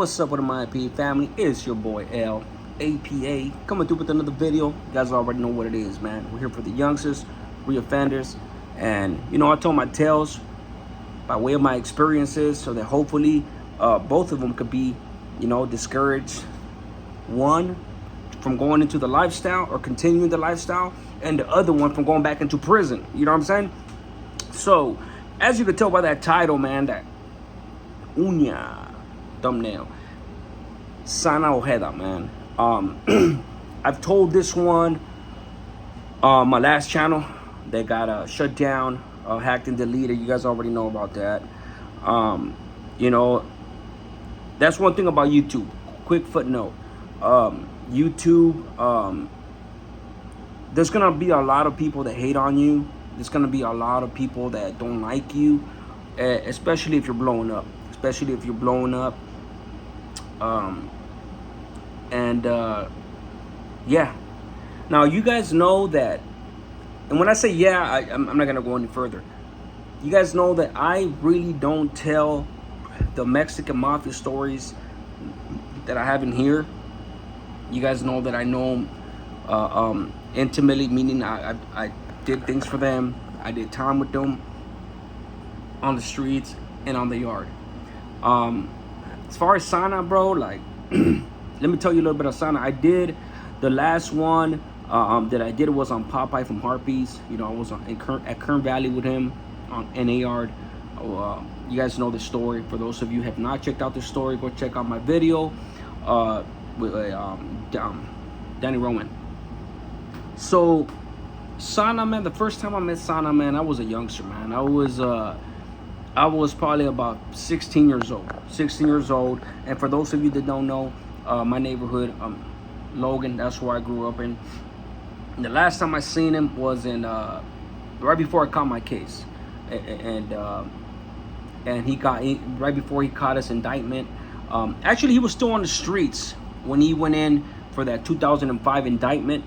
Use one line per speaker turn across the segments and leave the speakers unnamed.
What's up with my AP family? It's your boy L, APA, coming through with another video. You guys already know what it is, man. We're here for the youngsters, re-offenders, and I told my tales by way of my experiences so that hopefully both of them could be, discouraged. One from going into the lifestyle or continuing the lifestyle, and the other one from going back into prison. You know what I'm saying? So, as you can tell by that title, man, that uña thumbnail, Sana Ojeda, man. I've told this one, my last channel that got shut down, hacked and deleted. You guys already know about that. That's one thing about YouTube. Quick footnote. YouTube, there's gonna be a lot of people that hate on you. There's gonna be a lot of people that don't like you, especially if you're blowing up. Yeah. Now you guys know that, and when I say I'm not gonna go any further. You guys know that I really don't tell the Mexican Mafia stories that I have in here. You guys know that I know them intimately, meaning I did things for them. I did time with them on the streets and on the yard. As far as Sana, bro, like, let me tell you a little bit of Sana. I did the last one that I did was on Popeye from Harpies. I was at Kern Valley with him on NA yard. You guys know the story. For those of you who have not checked out the story, go check out my video with Danny Roman. So Sana, man, the first time I met Sana, man, I was a youngster, man. I was probably about 16 years old. And for those of you that don't know, my neighborhood, Logan, that's where I grew up in. And the last time I seen him was in right before I caught my case, and right before he caught his indictment. Actually, he was still on the streets when he went in for that 2005 indictment.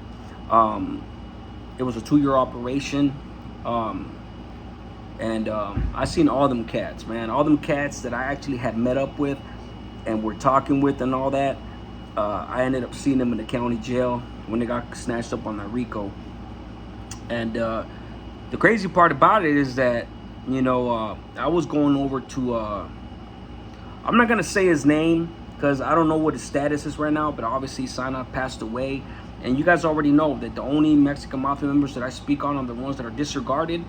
It was a 2-year operation. I seen all them cats, man. All them cats that I actually had met up with and were talking with and all that. I ended up seeing them in the county jail when they got snatched up on that RICO. And the crazy part about it is that, I was going over to, I'm not going to say his name because I don't know what his status is right now, but obviously Sana passed away. And you guys already know that the only Mexican Mafia members that I speak on are the ones that are disregarded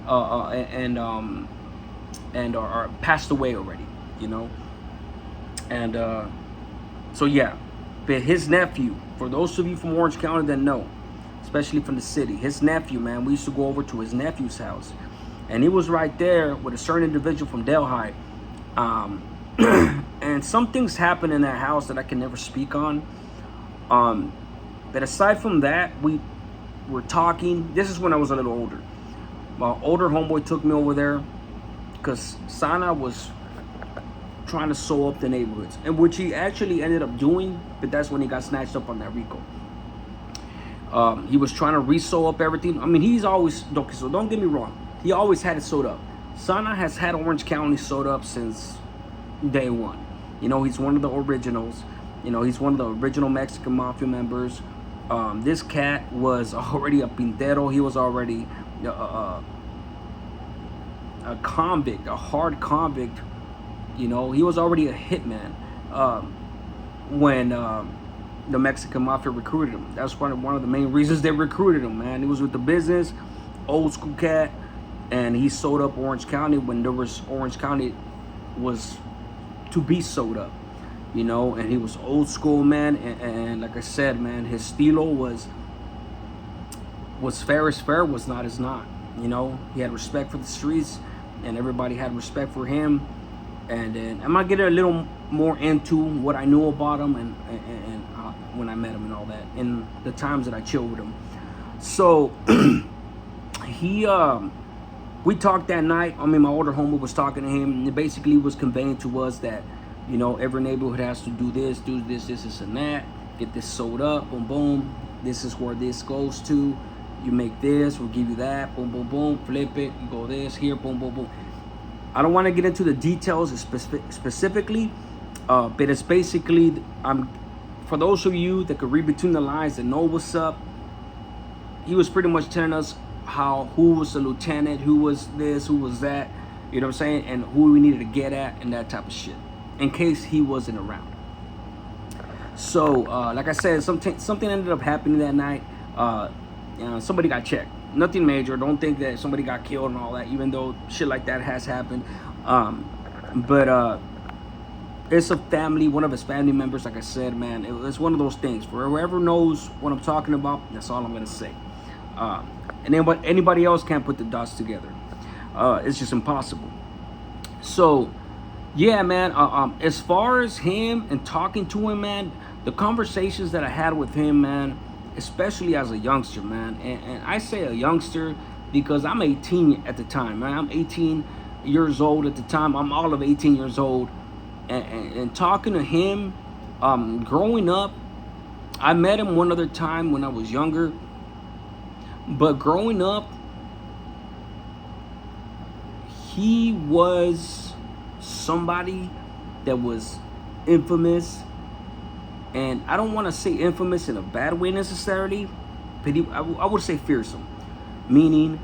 and are passed away already, And so yeah, but his nephew, for those of you from Orange County that know, especially from the city, his nephew, man, we used to go over to his nephew's house, and he was right there with a certain individual from Delhi. And some things happened in that house that I can never speak on. But aside from that, we were talking. This is when I was a little older. My older homeboy took me over there because Sana was trying to sew up the neighborhoods, and which he actually ended up doing, but that's when he got snatched up on that RICO. He was trying to re-sew up everything. I mean, he's always, so don't get me wrong, he always had it sewed up. Sana has had Orange County sewed up since day one. He's one of the originals. He's one of the original Mexican Mafia members. This cat was already a pintero. He was already a convict, a hard convict. He was already a hitman when the Mexican Mafia recruited him. That's one of the main reasons they recruited him, man. He was with the business, old school cat, and he sold up Orange County when Orange County was to be sold up, and he was old school, man. And like I said, man, his stilo was fair as fair, was not as not. He had respect for the streets, and everybody had respect for him. And then I'm gonna get a little more into what I knew about him and when I met him and all that, and the times that I chilled with him. So we talked that night. I mean, my older homie was talking to him, and it basically was conveying to us that, every neighborhood has to do this, and that. Get this sold up, boom, boom. This is where this goes to. You make this, we'll give you that, boom, boom, boom. Flip it, you go this, here, boom, boom, boom. I don't want to get into the details specifically, But it's basically, for those of you that could read between the lines and know what's up, he was pretty much telling us who was the lieutenant, who was this, who was that, you know what I'm saying, and who we needed to get at and that type of shit, in case he wasn't around. So, like I said, something ended up happening that night. Somebody got checked. Nothing major. Don't think that somebody got killed and all that, even though shit like that has happened. But it's a family, one of his family members, like I said, man. It's one of those things. For whoever knows what I'm talking about, that's all I'm going to say. And anybody else can't put the dots together. It's just impossible. So, yeah, man, as far as him and talking to him, man, the conversations that I had with him, man, especially as a youngster, man, and I say a youngster because I'm 18 at the time, man. I'm 18 years old at the time. I'm all of 18 years old. And talking to him, growing up, I met him one other time when I was younger. But growing up, he was somebody that was infamous. And I don't want to say infamous in a bad way necessarily, but I would say fearsome. Meaning,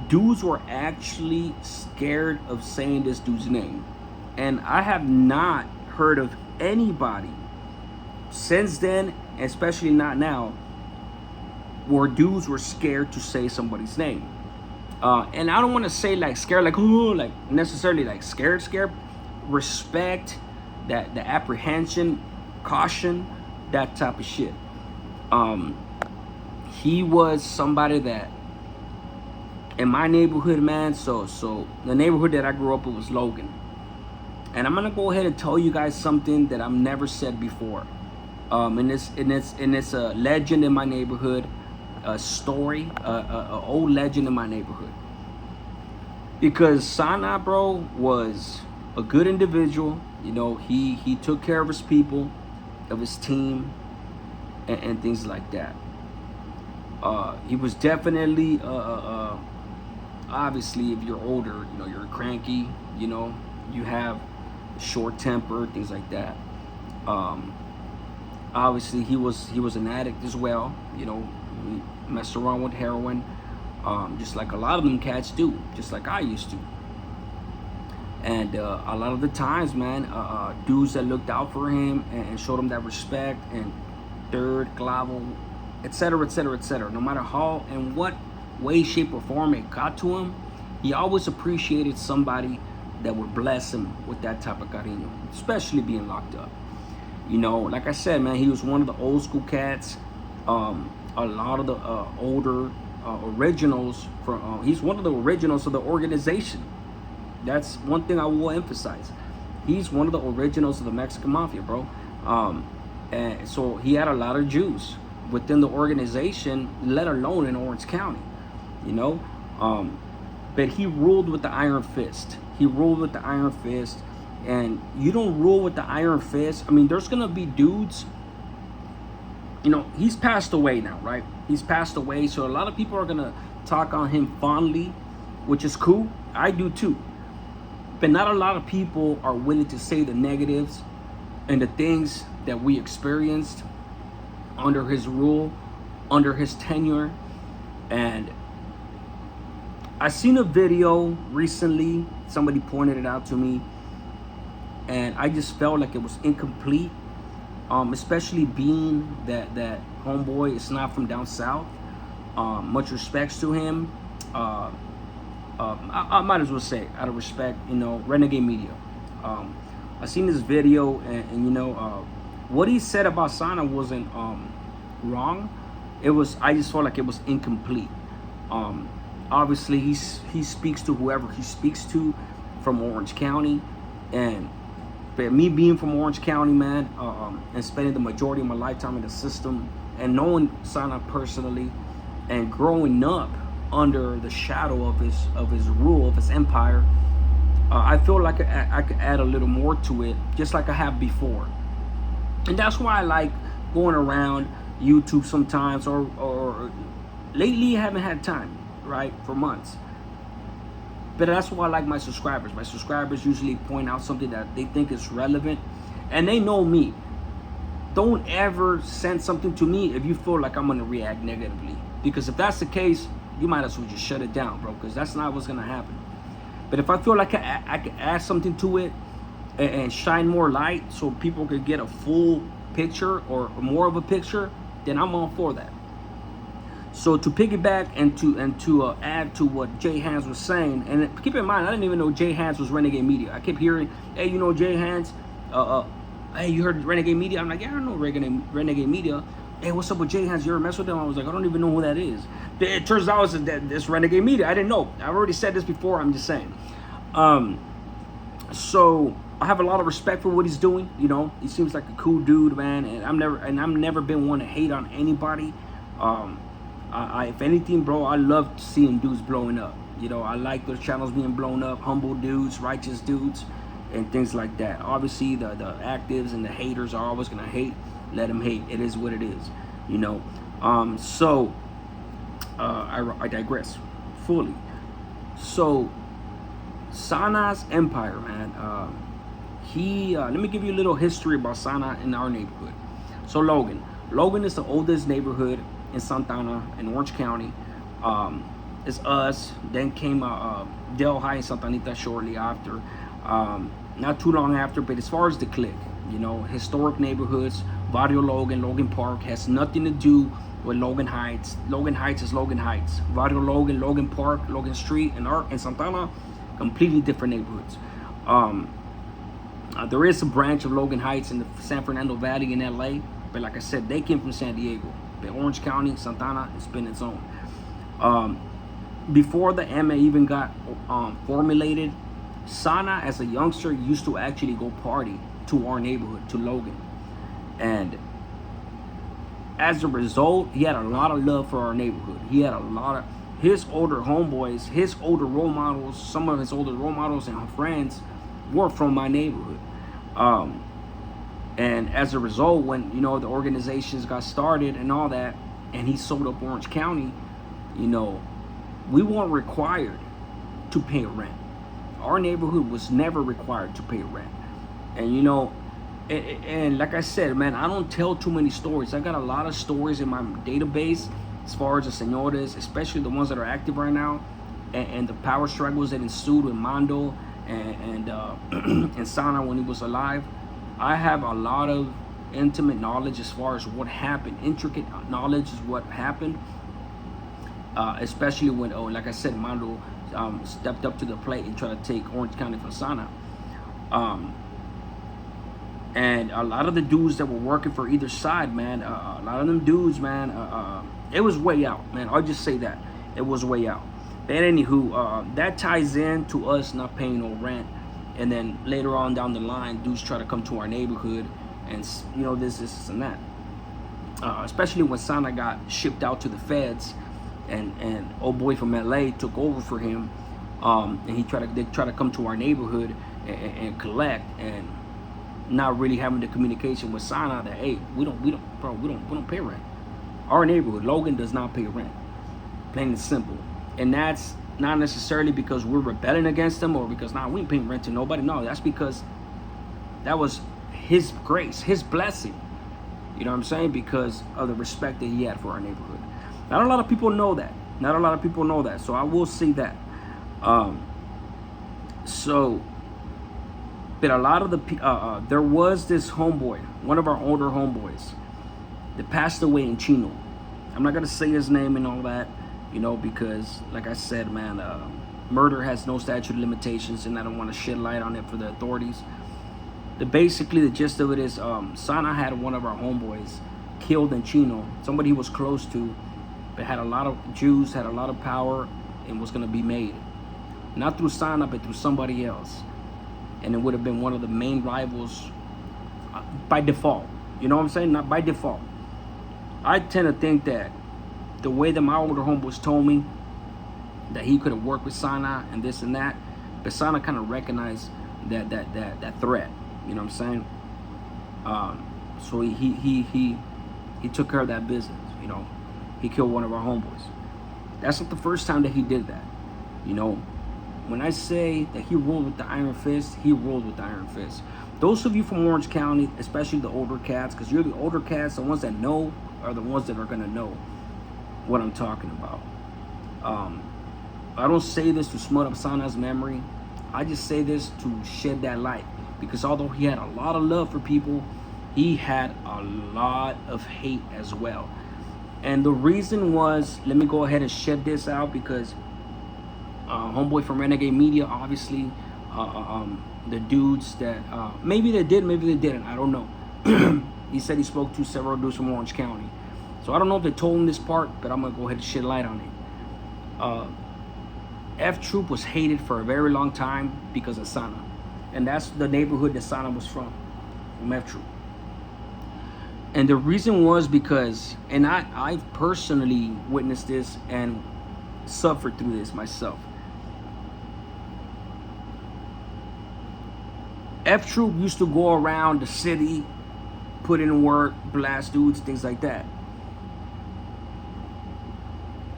dudes were actually scared of saying this dude's name. And I have not heard of anybody since then, especially not now, where dudes were scared to say somebody's name. And I don't want to say like scared, like, ooh, like necessarily like scared. Respect, that the apprehension, caution, that type of shit. He was somebody that in my neighborhood, man. So the neighborhood that I grew up in was Logan. And I'm gonna go ahead and tell you guys something that I've never said before. And it's a legend in my neighborhood, a story, a old legend in my neighborhood. Because Sana, bro, was a good individual. You know, he took care of his people, of his team, and things like that. He was definitely, obviously, if you're older, you know, you're cranky. You know, you have short temper, things like that. Obviously, he was an addict as well. You know, he messed around with heroin, just like a lot of them cats do, just like I used to. And a lot of the times, man, dudes that looked out for him and showed him that respect and third, clavo, etc., etc., etc. No matter how and what way, shape, or form it got to him, he always appreciated somebody that would bless him with that type of cariño, especially being locked up. You know, like I said, man, he was one of the old school cats. A lot of the older originals he's one of the originals of the organization. That's one thing I will emphasize. He's one of the originals of the Mexican Mafia, bro. And so he had a lot of Jews within the organization, let alone in Orange County, you know. But he ruled with the iron fist. He ruled with the iron fist. And you don't rule with the iron fist. I mean, there's going to be dudes. You know, he's passed away now, right? He's passed away. So a lot of people are going to talk on him fondly, which is cool. I do too. But not a lot of people are willing to say the negatives and the things that we experienced under his rule, under his tenure. And I seen a video recently. Somebody pointed it out to me. And I just felt like it was incomplete. Especially being that homeboy is not from down south. Much respects to him. I might as well say, out of respect, you know, Renegade Media. I seen this video, and you know, what he said about Sana wasn't wrong. It was, I just felt like it was incomplete. Obviously, he speaks to whoever he speaks to from Orange County, but me being from Orange County, man, and spending the majority of my lifetime in the system, and knowing Sana personally, and growing up under the shadow of his rule, of his empire, I feel like I could add a little more to it, just like I have before. And that's why I like going around YouTube sometimes, or lately I haven't had time, right, for months. But that's why I like my subscribers. My subscribers usually point out something that they think is relevant, And they know me. Don't ever send something to me if you feel like I'm gonna react negatively. Because if that's the case, you might as well just shut it down, bro. Because that's not what's gonna happen. But if I feel like I could add something to it and shine more light so people could get a full picture or more of a picture, then I'm all for that. So to piggyback and to add to what Jay Hans was saying, and keep in mind, I didn't even know Jay Hans was Renegade Media. I kept hearing, hey, you know Jay Hans? Hey, you heard Renegade Media? I'm like, yeah, I don't know Renegade Media. Hey, what's up with Jay Hans? You ever mess with them? I was like, I don't even know who that is. It turns out it's Renegade Media. I didn't know. I've already said this before. I'm just saying. So I have a lot of respect for what he's doing. You know, he seems like a cool dude, man. And I've never been one to hate on anybody. If anything, bro, I love seeing dudes blowing up. You know, I like those channels being blown up, humble dudes, righteous dudes, and things like that. Obviously, the actives and the haters are always gonna hate. Let them hate. It is what it is. You know. I digress fully. So, Sana's empire, man. Let me give you a little history about Sana in our neighborhood. So Logan is the oldest neighborhood in Santa Ana in Orange County. It's us. Then came Del High and Santa Anita shortly after. Not too long after, but as far as the clique, you know, historic neighborhoods, Barrio Logan, Logan Park has nothing to do with Logan Heights. Logan Heights is Logan Heights. Barrio Logan, Logan Park, Logan Street, and Santa Ana, completely different neighborhoods. There is a branch of Logan Heights in the San Fernando Valley in LA, but like I said, they came from San Diego. But Orange County, Santa Ana, it's been its own. Before the MA even got formulated, Sana, as a youngster, used to actually go party to our neighborhood, to Logan. And as a result, he had a lot of love for our neighborhood. He had a lot of his older homeboys, his older role models, some of his older role models and friends were from my neighborhood. And as a result, when, you know, the organizations got started and all that, and he sold up Orange County, you know, we weren't required to pay rent. Our neighborhood was never required to pay rent. And, you know, and like I said, man, I don't tell too many stories. I got a lot of stories in my database as far as the senores, especially the ones that are active right now, and the power struggles that ensued with Mondo and Sana when he was alive. I have a lot of intimate knowledge as far as what happened, intricate knowledge is what happened, especially when, like I said, Mondo stepped up to the plate and tried to take Orange County from Sana. And a lot of the dudes that were working for either side, man, a lot of them dudes, man, it was way out, man. I'll just say that. It was way out. But anywho, that ties in to us not paying no rent. And then later on down the line, dudes try to come to our neighborhood and, you know, this and that. Especially when Sana got shipped out to the feds and old boy from LA took over for him. And they try to come to our neighborhood and collect, and not really having the communication with Sana that, hey, we don't pay rent. Our neighborhood, Logan, does not pay rent. Plain and simple. And that's not necessarily because we're rebelling against them or because we ain't paying rent to nobody. No, that's because that was his grace, his blessing. You know what I'm saying? Because of the respect that he had for our neighborhood. Not a lot of people know that. So I will say that. But a lot of the there was this homeboy, one of our older homeboys, that passed away in Chino. I'm not gonna say his name and all that, you know, because like I said, man, murder has no statute of limitations, and I don't want to shed light on it for the authorities. Basically, the gist of it is, Sana had one of our homeboys killed in Chino, somebody he was close to, but had a lot of Jews, had a lot of power, and was gonna be made, not through Sana, but through somebody else. And it would have been one of the main rivals by default. You know what I'm saying? Not by default. I tend to think that the way that my older homeboys told me that he could have worked with Sana and this and that, but Sana kind of recognized that threat. You know what I'm saying? So he took care of that business. You know, he killed one of our homeboys. That's not the first time that he did that. You know, when I say that he ruled with the iron fist, he ruled with the iron fist. those of you from Orange County, especially the older cats, because you're the older cats, the ones that know are the ones that are gonna know what I'm talking about. I don't say this to smut up Sana's memory. I just say this to shed that light, because although he had a lot of love for people, he had a lot of hate as well. And the reason was, let me go ahead and shed this out, because homeboy from Renegade Media, obviously, the dudes that maybe they did, maybe they didn't, I don't know. He said he spoke to several dudes from Orange County, so I don't know if they told him this part, but I'm gonna go ahead and shed light on it. F Troop was hated for a very long time because of Sana, and that's the neighborhood that Sana was from F Troop. And the reason was because, and I personally witnessed this and suffered through this myself. F Troop used to go around the city, put in work, blast dudes, things like that,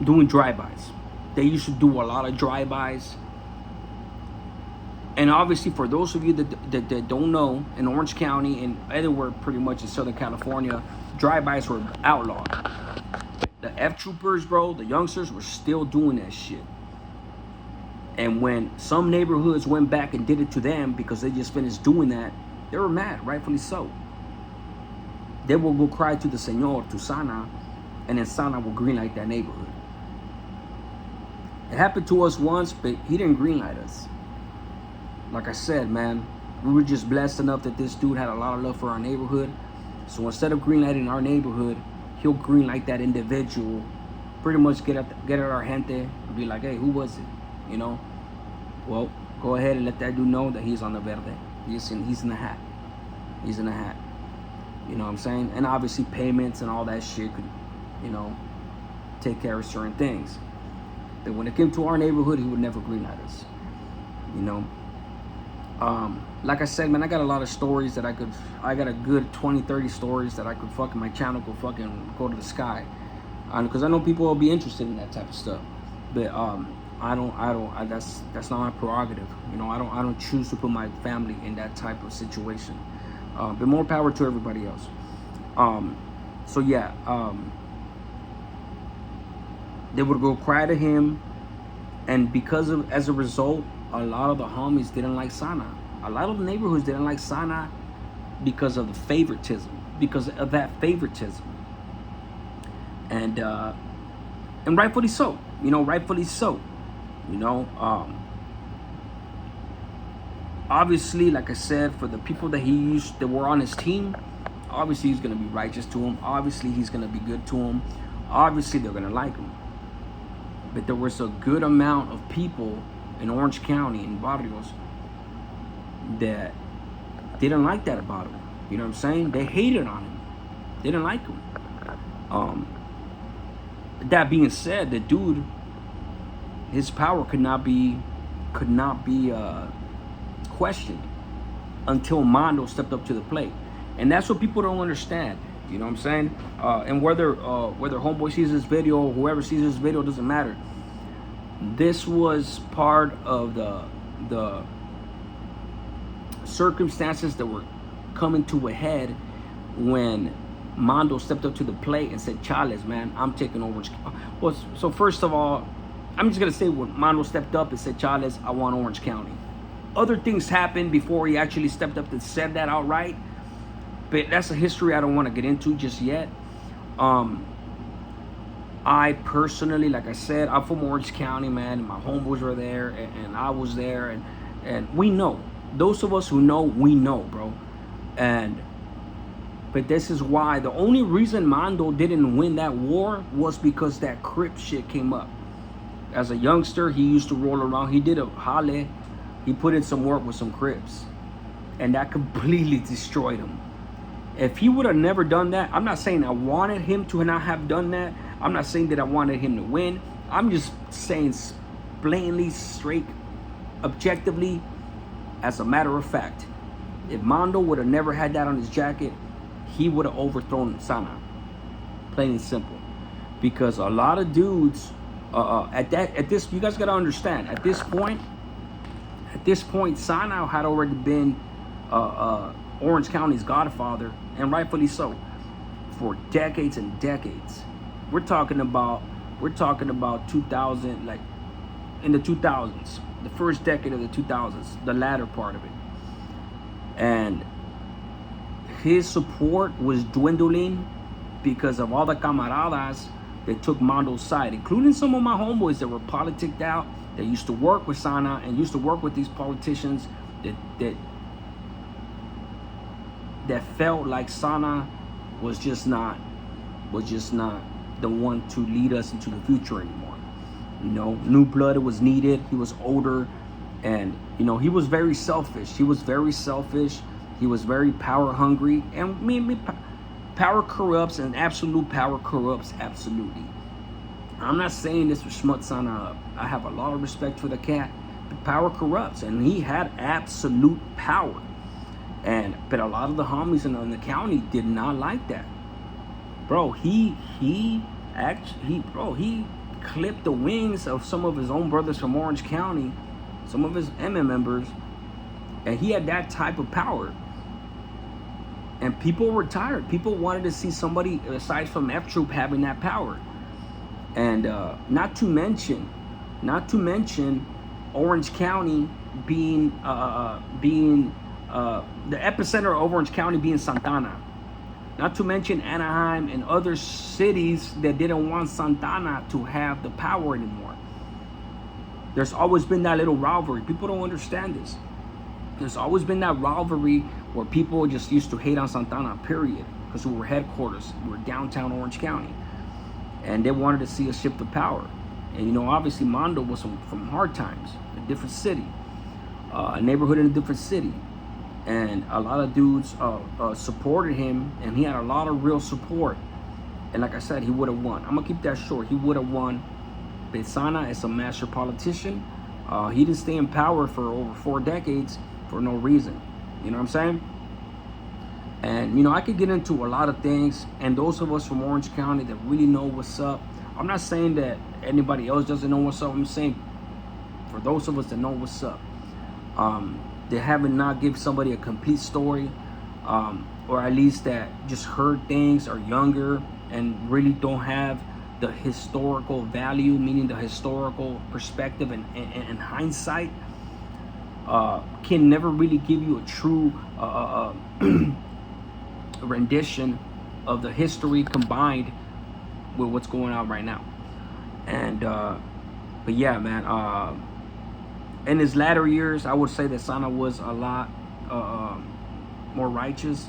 doing drive-bys. They used to do a lot of drive-bys. And obviously, for those of you that don't know, in Orange County and everywhere pretty much in Southern California, drive-bys were outlawed. The F Troopers, bro, the youngsters were still doing that shit. And when some neighborhoods went back and did it to them because they just finished doing that, they were mad, rightfully so. They will go cry to the Señor, to Sana, and then Sana will greenlight that neighborhood. It happened to us once, but he didn't greenlight us. Like I said, man, we were just blessed enough that this dude had a lot of love for our neighborhood. So instead of greenlighting our neighborhood, he'll greenlight that individual, pretty much get at our gente and be like, hey, who was it? You know? Well, go ahead and let that dude know that he's on the verde. He's in the hat. He's in the hat. You know what I'm saying? And obviously payments and all that shit could, you know, take care of certain things. But when it came to our neighborhood, he would never greenlight us. You know? Like I said, man, I got a lot of stories that I got a good 20, 30 stories that I could fucking, my channel could fucking go to the sky. Because I know people will be interested in that type of stuff. But that's not my prerogative. You know, I don't choose to put my family in that type of situation. But more power to everybody else. So yeah, they would go cry to him, and as a result, a lot of the homies didn't like Sana. A lot of the neighborhoods didn't like Sana because of the favoritism, because of that favoritism, and rightfully so. You know, rightfully so. You know, obviously, like I said, for the people that were on his team, obviously he's gonna be righteous to him. Obviously he's gonna be good to him. Obviously they're gonna like him. But there was a good amount of people in Orange County, in barrios, that didn't like that about him. You know what I'm saying? They hated on him. They didn't like him. That being said, the dude, his power could not be questioned until Mondo stepped up to the plate. And that's what people don't understand. You know what I'm saying? And whether homeboy sees this video or whoever sees this video, doesn't matter. This was part of the circumstances that were coming to a head when Mondo stepped up to the plate and said, Chales, man, I'm taking over. Well, so first of all, I'm just going to say when Mondo stepped up and said, Chales, I want Orange County. Other things happened before he actually stepped up and said that outright. But that's a history I don't want to get into just yet. I personally, like I said, I'm from Orange County, man. And my homeboys were there, and I was there. And we know. Those of us who know, we know, bro. But this is why. The only reason Mondo didn't win that war was because that Crip shit came up. As a youngster, he used to roll around. He did a jale. He put in some work with some Crips. And that completely destroyed him. If he would have never done that, I'm not saying I wanted him to not have done that. I'm not saying that I wanted him to win. I'm just saying blatantly, straight, objectively, as a matter of fact, if Mondo would have never had that on his jacket, he would have overthrown Sana. Plain and simple. Because a lot of dudes, you guys gotta understand, at this point, Sana had already been Orange County's godfather, and rightfully so, for decades and decades. We're talking about 2000, like in the 2000s, the first decade of the 2000s, the latter part of it, and his support was dwindling because of all the camaradas that took Mondo's side, including some of my homeboys that were politicked out, that used to work with Sana and used to work with these politicians that felt like Sana was just not the one to lead us into the future anymore. You know, new blood was needed. He was older, and you know, he was very selfish. He was very power hungry, and power corrupts, and absolute power corrupts absolutely. I'm not saying this to schmut Sana up. I have a lot of respect for the cat, but power corrupts, and he had absolute power. But a lot of the homies in the county did not like that. Bro, he clipped the wings of some of his own brothers from Orange County, some of his MM members, and he had that type of power. And people were tired. People wanted to see somebody aside from F Troop having that power. And not to mention Orange County being the epicenter of Orange County being Santana. Not to mention Anaheim and other cities that didn't want Santana to have the power anymore. There's always been that little rivalry. People don't understand this. There's always been that rivalry where people just used to hate on Santana, period. Because we were headquarters. We were downtown Orange County. And they wanted to see us shift the power. And you know, obviously Mondo was from hard times, a different city, a neighborhood in a different city. And a lot of dudes supported him, and he had a lot of real support. And like I said, he would have won. I'm gonna keep that short. He would have won. But Sana is a master politician. He didn't stay in power for over 4 decades for no reason. You know what I'm saying? And you know, I could get into a lot of things. And those of us from Orange County that really know what's up, I'm not saying that anybody else doesn't know what's up. I'm saying for those of us that know what's up, they haven't not give somebody a complete story, or at least that just heard things, are younger and really don't have the historical value, meaning the historical perspective and hindsight, can never really give you a true rendition of the history combined with what's going on right now. And but yeah, man, in his latter years, I would say that Sana was a lot more righteous.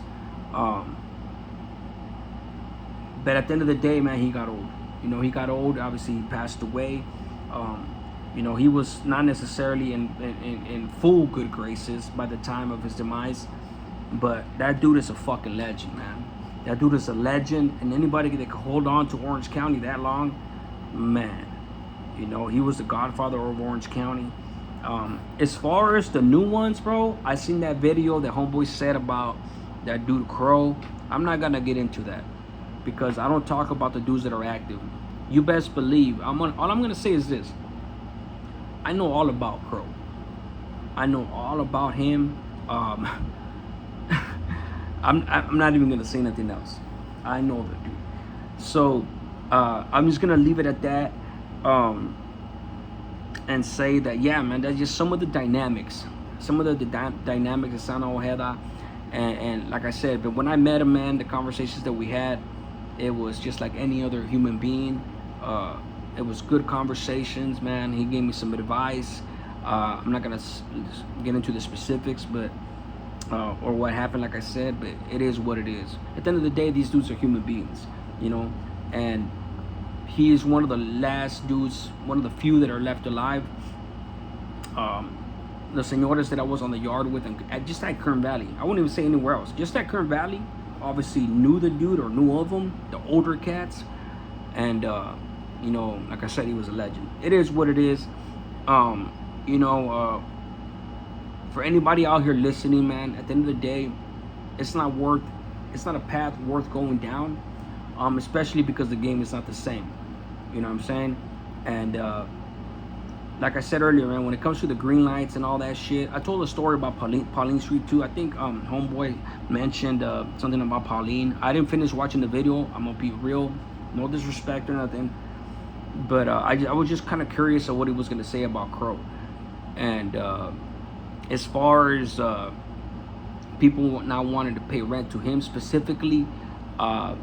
But at the end of the day, man, he got old. You know, he got old. Obviously, he passed away. You know, he was not necessarily in full good graces by the time of his demise. But that dude is a fucking legend, man. That dude is a legend. And anybody that could hold on to Orange County that long, man, you know, he was the godfather of Orange County. As far as the new ones, bro, I seen that video that homeboy said about that dude Crow. I'm not gonna get into that because I don't talk about the dudes that are active. You best believe all I'm gonna say is this: I know all about Crow. I know all about him. I'm not even gonna say nothing else. I know the dude. So I'm just gonna leave it at that. And say that, yeah, man, that's just some of the dynamics of Sana Ojeda. And like I said, but when I met him, man, the conversations that we had, it was just like any other human being. It was good conversations, man. He gave me some advice. I'm not gonna get into the specifics, but or what happened, like I said, but it is what it is. At the end of the day, these dudes are human beings, you know. And he is one of the last dudes, one of the few that are left alive. The senores that I was on the yard with, and just at Kern Valley, I wouldn't even say anywhere else, just at Kern Valley, obviously knew the dude or knew of him, the older cats. And you know, like I said, he was a legend. It is what it is. You know, for anybody out here listening, man, at the end of the day, it's not a path worth going down, especially because the game is not the same. You know what I'm saying? And like I said earlier, man, when it comes to the green lights and all that shit, I told a story about Pauline Street too. I think Homeboy mentioned something about Pauline. I didn't finish watching the video. I'm gonna be real, no disrespect or nothing, but I was just kind of curious of what he was gonna say about Crow. And as far as people not wanting to pay rent to him specifically, I'm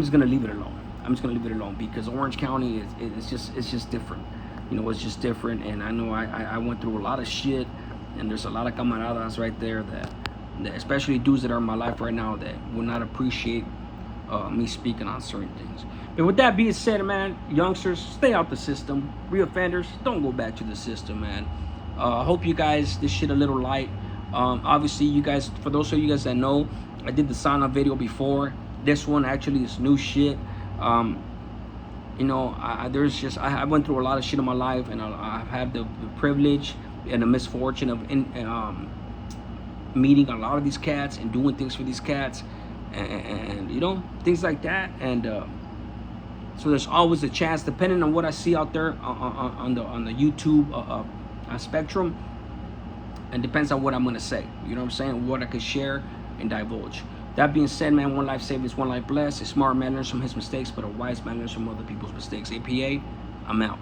just gonna leave it alone. I'm just gonna leave it alone because Orange County it's just different. You know, it's just different. And I know I went through a lot of shit, and there's a lot of camaradas right there that especially dudes that are in my life right now that will not appreciate me speaking on certain things. But with that being said, man, youngsters, stay out the system. Reoffenders, don't go back to the system, man. I hope you guys this shit a little light. Obviously, you guys, for those of you guys that know, I did the sauna video before. This one actually is new shit. You know, there's just I went through a lot of shit in my life, and I've had the privilege and the misfortune of meeting a lot of these cats and doing things for these cats, and you know, things like that. And so there's always a chance, depending on what I see out there on the YouTube spectrum, and depends on what I'm gonna say. You know what I'm saying? What I could share and divulge. That being said, man, one life saved is one life blessed. A smart man learns from his mistakes, but a wise man learns from other people's mistakes. APA, I'm out.